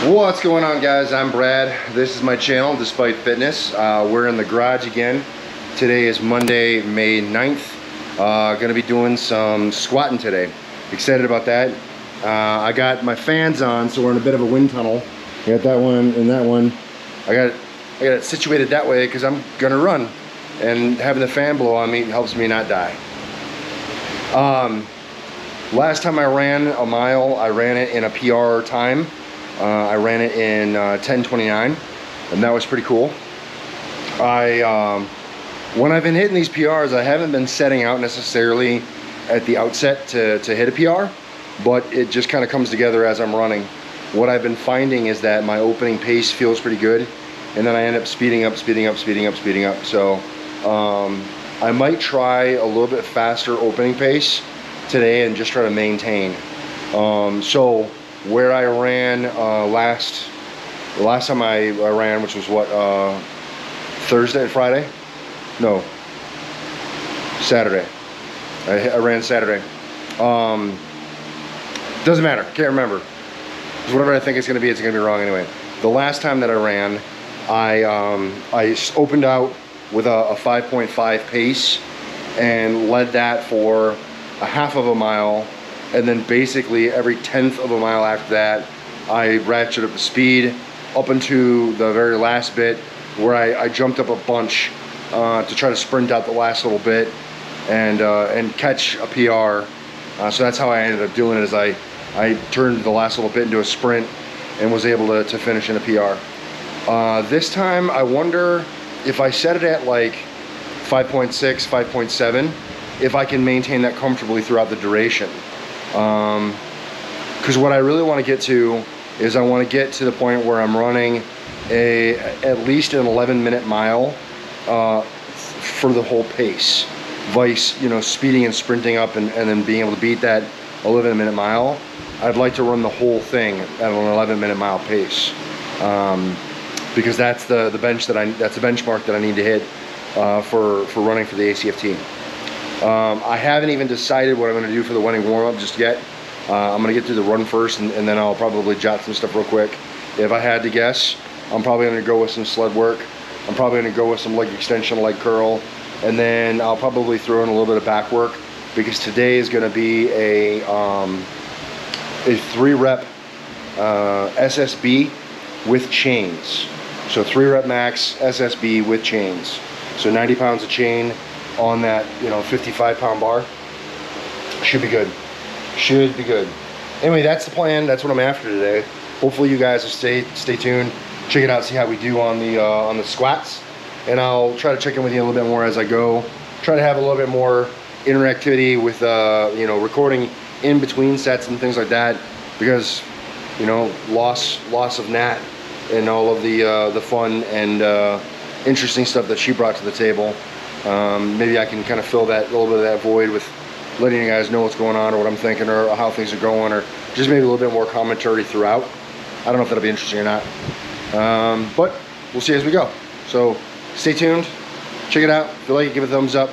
What's going on, guys? I'm Brad. This is my channel, Despite Fitness. We're in the garage again. Today is Monday, May 9th. Gonna be doing some squatting today. Excited about that. I got my fans on, so we're in a bit of a wind tunnel. I got that one and that one. I got it situated that way because I'm gonna run, and having the fan blow on me helps me not die. Last time I ran a mile, I ran it in a PR time. I ran it in 10:29, and that was pretty cool. When I've been hitting these PRs, I haven't been setting out necessarily at the outset to hit a PR, but it just kind of comes together as I'm running. What I've been finding is that my opening pace feels pretty good, and then I end up speeding up. So I might try a little bit faster opening pace today and just try to maintain. So where I ran the last time I ran, which was what, Thursday, Friday? No, Saturday. I ran Saturday. Doesn't matter, can't remember. Because whatever I think it's gonna be wrong anyway. The last time that I ran, I opened out with a 5.5 pace and led that for a half of a mile. And then basically every 1/10 of a mile after that, I ratcheted up the speed up into the very last bit where I jumped up a bunch to try to sprint out the last little bit and catch a PR. So that's how I ended up doing it, is I turned the last little bit into a sprint and was able to finish in a PR. This time, I wonder if I set it at like 5.6, 5.7, if I can maintain that comfortably throughout the duration. Because what I really want to get to is I want to get to the point where I'm running at least an 11-minute mile for the whole pace, vice speeding and sprinting up and then being able to beat that 11-minute mile. I'd like to run the whole thing at an 11-minute mile pace, because that's the benchmark that I need to hit for running for the ACFT. I haven't even decided what I'm going to do for the running warm-up just yet. I'm going to get through the run first, and then I'll probably jot some stuff real quick. If I had to guess, I'm probably going to go with some sled work. I'm probably going to go with some leg extension, leg curl, and then I'll probably throw in a little bit of back work, because today is going to be a 3-rep SSB with chains. So 3-rep max SSB with chains. So 90 pounds of chain on that 55-pound bar. Should be good. Should be good. Anyway, that's the plan. That's what I'm after today. Hopefully you guys will stay tuned, check it out, see how we do on the squats, and I'll try to check in with you a little bit more as I go. Try to have a little bit more interactivity with recording in between sets and things like that, because loss of Nat and all of the fun and interesting stuff that she brought to the table. Maybe I can kind of fill that little bit of that void with letting you guys know what's going on, or what I'm thinking, or how things are going, or just maybe a little bit more commentary throughout. I don't know if that'll be interesting or not, but we'll see as we go. So stay tuned, check it out. If you like it, give it a thumbs up,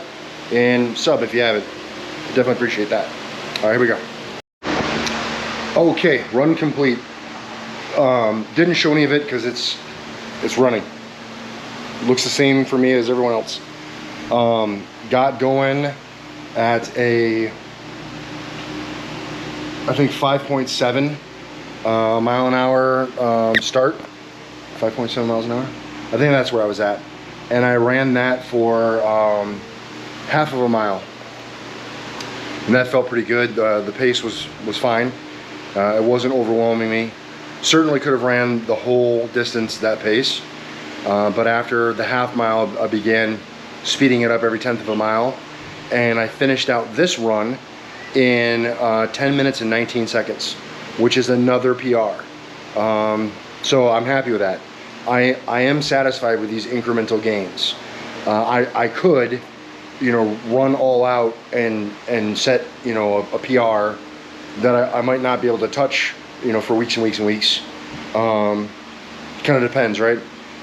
and sub if you haven't. Definitely appreciate that. All right, here we go. Okay, run complete. Didn't show any of it because it's running. Looks the same for me as everyone else. Got going at I think 5.7 mile an hour start. 5.7 miles an hour. I think that's where I was at, and I ran that for half of a mile, and that felt pretty good. The pace was fine. It wasn't overwhelming me. Certainly could have ran the whole distance that pace, but after the half mile, I began speeding it up every 1/10 of a mile, and I finished out this run in 10 minutes and 19 seconds, which is another PR. So I'm happy with that. I am satisfied with these incremental gains. I could, run all out and set, a PR that I might not be able to touch, for weeks and weeks and weeks. Kind of depends, right?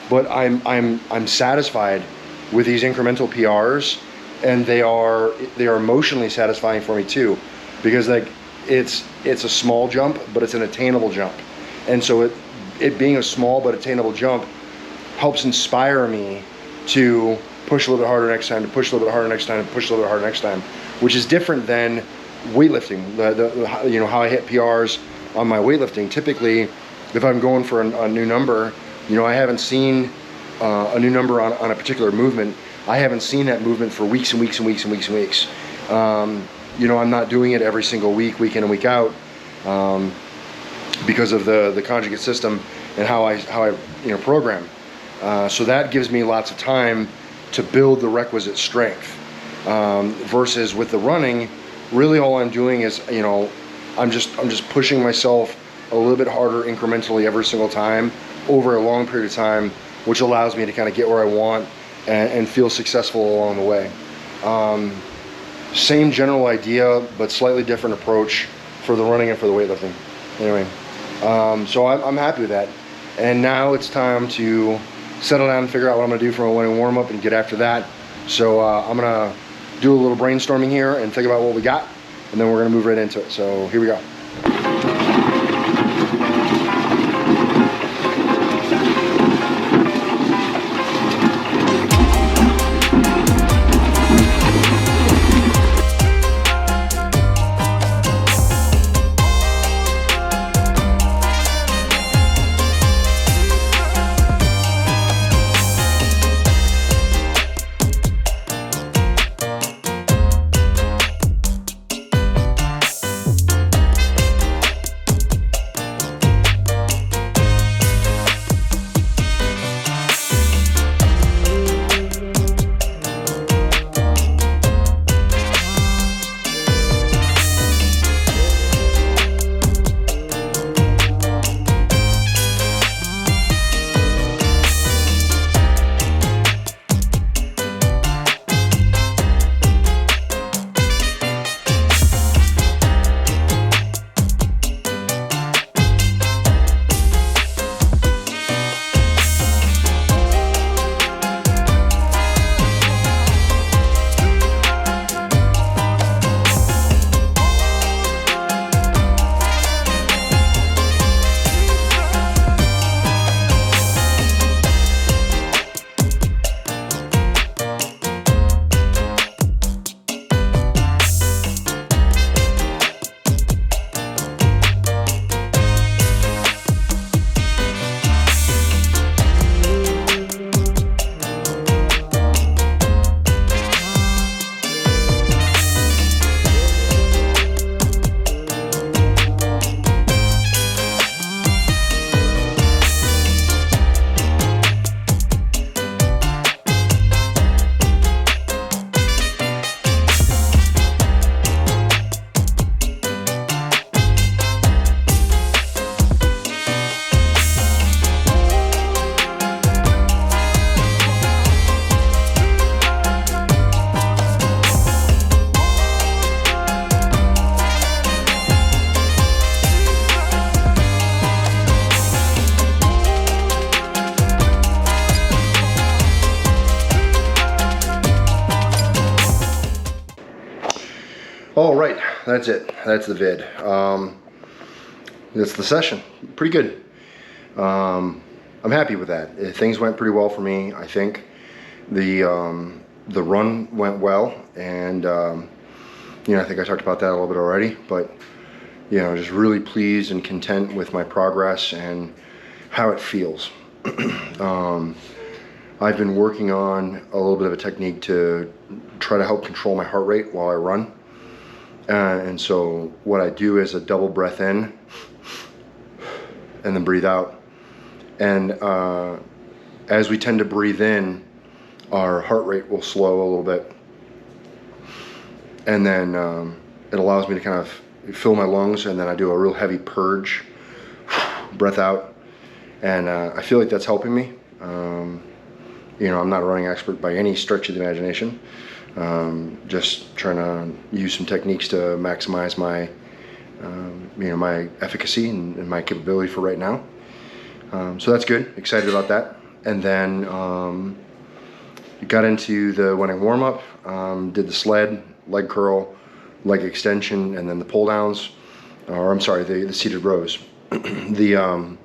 But I'm satisfied with these incremental PRs, and they are emotionally satisfying for me too, because like it's a small jump, but it's an attainable jump, and so it being a small but attainable jump helps inspire me to push a little bit harder next time, to push a little bit harder next time, to push a little bit harder next time, which is different than weightlifting. You know, how I hit PRs on my weightlifting. Typically, if I'm going for a new number, you know, I haven't seen a new number on a particular movement. I haven't seen that movement for weeks and weeks and weeks and weeks and weeks. You know, I'm not doing it every single week, week in and week out, because of the conjugate system and how I you know, program. So that gives me lots of time to build the requisite strength. Versus with the running, really all I'm doing is, you know, I'm just pushing myself a little bit harder incrementally every single time over a long period of time, which allows me to kind of get where I want and feel successful along the way. Same general idea, but slightly different approach for the running and for the weightlifting. Anyway, so I'm happy with that. And now it's time to settle down and figure out what I'm gonna do for my morning warm-up and get after that. So I'm gonna do a little brainstorming here and think about what we got, and then we're gonna move right into it. So here we go. All right, that's it. That's the vid. That's the session. Pretty good. I'm happy with that. Things went pretty well for me, I think. The run went well, and you know, I think I talked about that a little bit already, but you know, just really pleased and content with my progress and how it feels. I've been working on a little bit of a technique to try to help control my heart rate while I run. And so what I do is a double breath in and then breathe out. And as we tend to breathe in, our heart rate will slow a little bit. And then it allows me to kind of fill my lungs, and then I do a real heavy purge, breath out. And I feel like that's helping me. You know, I'm not a running expert by any stretch of the imagination. Just trying to use some techniques to maximize my, you know, my efficacy and my capability for right now. So that's good. Excited about that. And then got into the running warm up. Did the sled, leg curl, leg extension, and then the pull downs. Or I'm sorry, the seated rows. The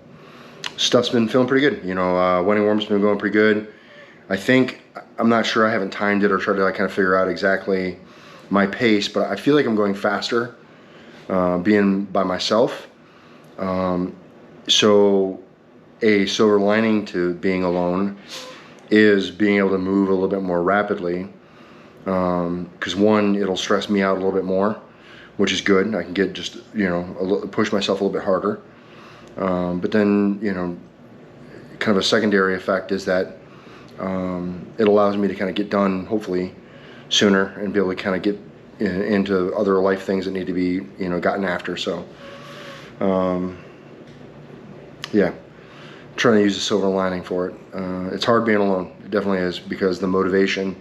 stuff's been feeling pretty good. You know, wedding warm's been going pretty good. I think, I'm not sure, I haven't timed it or tried to like kind of figure out exactly my pace, but I feel like I'm going faster being by myself. So a silver lining to being alone is being able to move a little bit more rapidly. Because one, it'll stress me out a little bit more, which is good. I can get just, you know, push myself a little bit harder. But then, you know, kind of a secondary effect is that it allows me to kind of get done, hopefully, sooner and be able to kind of get into other life things that need to be, you know, gotten after. So, yeah, trying to use the silver lining for it. It's hard being alone. It definitely is, because the motivation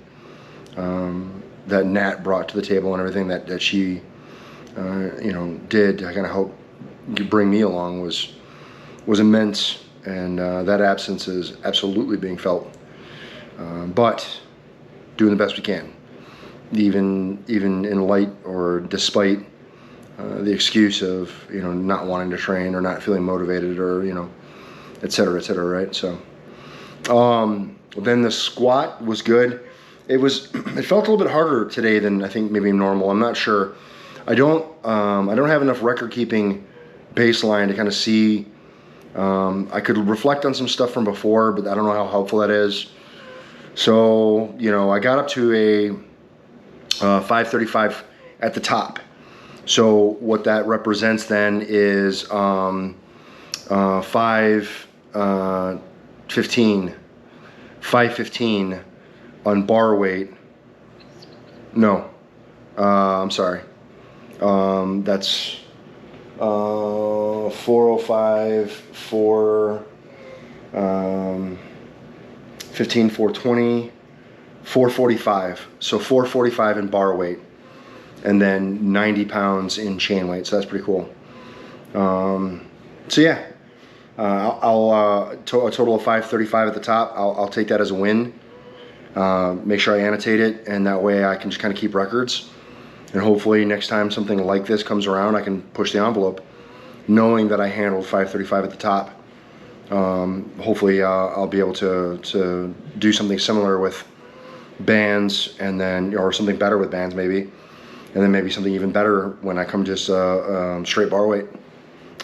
that Nat brought to the table and everything that she, you know, did to kind of help bring me along was immense, and that absence is absolutely being felt. But doing the best we can, even in light or despite the excuse of, you know, not wanting to train or not feeling motivated, or, you know, et cetera, right? So then the squat was good. It felt a little bit harder today than I think maybe normal. I'm not sure. I don't have enough record keeping baseline to kind of see. I could reflect on some stuff from before, but I don't know how helpful that is. So, you know, I got up to a 535 at the top. So what that represents then is 515 on bar weight. No, I'm sorry. That's 405, 15, 420, 445. So 445 in bar weight, and then 90 pounds in chain weight. So that's pretty cool. So yeah, a total of 535 at the top. I'll take that as a win. Make sure I annotate it, and that way I can just kind of keep records. And hopefully next time something like this comes around, I can push the envelope, knowing that I handled 535 at the top. Hopefully I'll be able to do something similar with bands, and then, or something better with bands maybe, and then maybe something even better when I come just straight bar weight.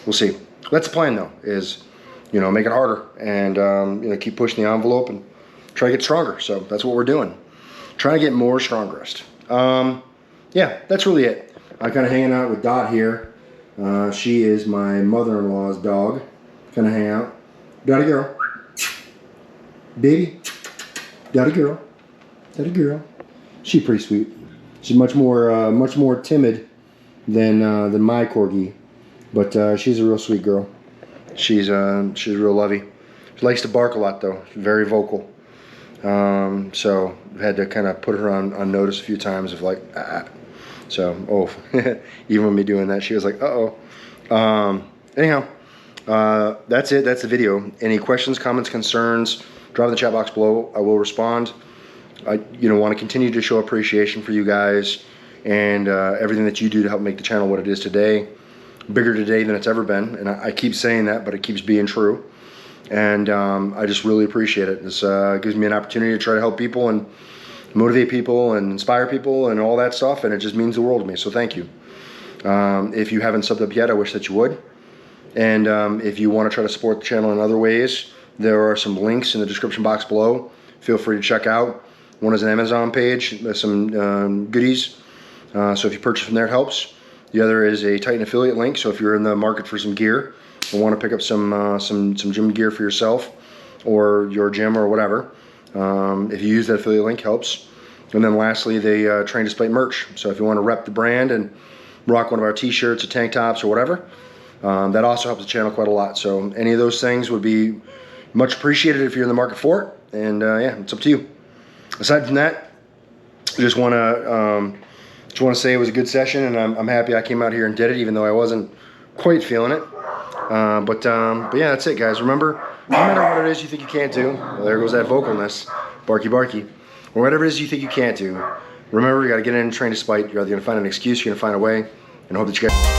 We'll see. That's the plan though, is, you know, make it harder, and you know, keep pushing the envelope and try to get stronger. So that's what we're doing. Trying to get more strongest. Yeah, that's really it. I'm kind of hanging out with Dot here. She is my mother-in-law's dog. Kind of hang out. Dotty girl. Baby. Dotty girl. Dotty girl. She's pretty sweet. She's much more timid than my corgi, but she's a real sweet girl. She's real lovey. She likes to bark a lot though. She's very vocal. So I've had to kind of put her on notice a few times of like, ah. So, even with me doing that, she was like, uh-oh. Anyhow, that's it. That's the video. Any questions, comments, concerns, drop in the chat box below. I will respond. I, you know, want to continue to show appreciation for you guys and everything that you do to help make the channel what it is today. Bigger today than it's ever been. And I keep saying that, but it keeps being true. And I just really appreciate it. This gives me an opportunity to try to help people and motivate people and inspire people and all that stuff, and it just means the world to me, so thank you. If you haven't subbed up yet, I wish that you would. And if you want to try to support the channel in other ways, there are some links in the description box below. Feel free to check out. One is an Amazon page, there's some goodies, so if you purchase from there, it helps. The other is a Titan affiliate link, so if you're in the market for some gear or want to pick up some gym gear for yourself or your gym or whatever, if you use that affiliate link, helps. And then lastly, they Train Despite merch. So if you want to rep the brand and rock one of our t-shirts or tank tops or whatever, that also helps the channel quite a lot. So any of those things would be much appreciated if you're in the market for it. And yeah, it's up to you. Aside from that, I just want to say it was a good session, and I'm happy I came out here and did it, even though I wasn't quite feeling it. But yeah, that's it, guys. Remember, no matter what it is you think you can't do, well, there goes that vocalness, barky barky, or whatever it is you think you can't do, remember, you got to get in and train despite. You're either going to find an excuse, you're going to find a way, and hope that you guys